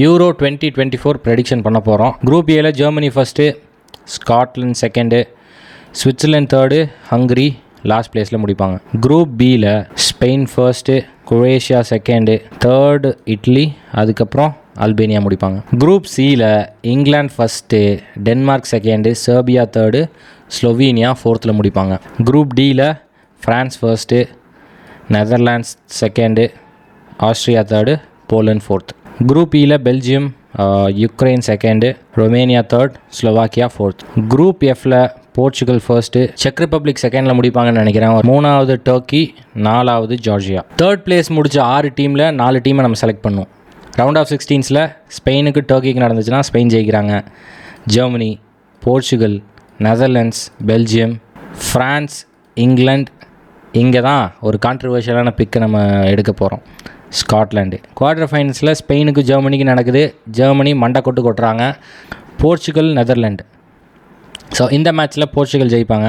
Euro 2024 prediction பண்ண போகிறோம். Group ஏல Germany first, Scotland second, Switzerland third, Hungary last பிளேஸில் முடிப்பாங்க. குரூப் பியில் Spain first, Croatia second, third Italy, அதுக்கப்புறம் அல்பேனியா முடிப்பாங்க. குரூப் சியில் England first, Denmark second, Serbia third, Slovenia ஃபோர்த்தில் முடிப்பாங்க. குரூப் டியில் France first, Netherlands second, Austria third, Poland fourth. Group இயில் Belgium, Ukraine second, Romania third, Slovakia fourth. Group எஃப்பில் Portugal first, செக் Republic செகண்டில் முடிப்பாங்கன்னு நினைக்கிறேன். 3வது டர்க்கி, 4வது ஜார்ஜியா. தேர்ட் பிளேஸ் முடிச்ச 6 டீமில் 4 டீமை நம்ம செலக்ட் பண்ணுவோம். ரவுண்ட் ஆஃப் 16ஸில் ஸ்பெயினுக்கு டர்க்கிக்கு நடந்துச்சுன்னா ஸ்பெயின் ஜெயிக்கிறாங்க. Germany, Portugal, Netherlands, Belgium, France, England. இங்கே தான் ஒரு கான்ட்ரவர்ஷியலான பிக்கை நம்ம எடுக்க போகிறோம். ஸ்காட்லாண்டு. குவார்டர் ஃபைனல்ஸில் ஸ்பெயினுக்கு ஜெர்மனிக்கு நடக்குது. ஜெர்மனி மண்டை கொட்டுறாங்க. Portugal, Netherland. ஸோ இந்த மேட்ச்சில் போர்ச்சுகல் ஜெயிப்பாங்க.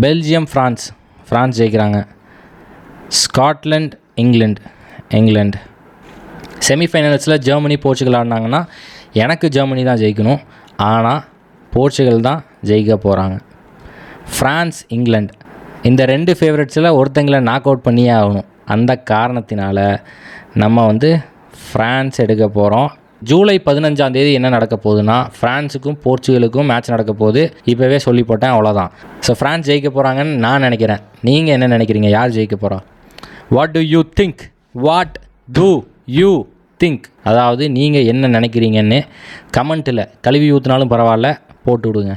பெல்ஜியம், ஃப்ரான்ஸ் ஜெயிக்கிறாங்க. Scotland, England. செமிஃபைனல்ஸில் ஜெர்மனி, போர்ச்சுகல் ஆடினாங்கன்னா எனக்கு ஜெர்மனி தான் ஜெயிக்கணும். ஆனால் போர்ச்சுகல் தான் ஜெயிக்க போகிறாங்க. ஃப்ரான்ஸ், இங்கிலாந்து இந்த 2 ஃபேவரட்ஸில் ஒருத்தங்களை நாக் அவுட் பண்ணியே ஆகணும். அந்த காரணத்தினால நம்ம ஃப்ரான்ஸ் எடுக்க போகிறோம். ஜூலை 15ஆம் தேதி என்ன நடக்க போகுதுன்னா, ஃப்ரான்ஸுக்கும் போர்ச்சுகலுக்கும் மேட்ச் நடக்க போகுது. இப்போவே சொல்லி போட்டேன், அவ்வளோதான். ஸோ ஃப்ரான்ஸ் ஜெயிக்க போகிறாங்கன்னு நான் நினைக்கிறேன். நீங்கள் என்ன நினைக்கிறீங்க? யார் ஜெயிக்க போகிறா? வாட் டு யூ திங்க் அதாவது நீங்கள் என்ன நினைக்கிறீங்கன்னு கமெண்ட்டில் கழுவி ஊற்றினாலும் பரவாயில்ல போட்டு விடுங்க.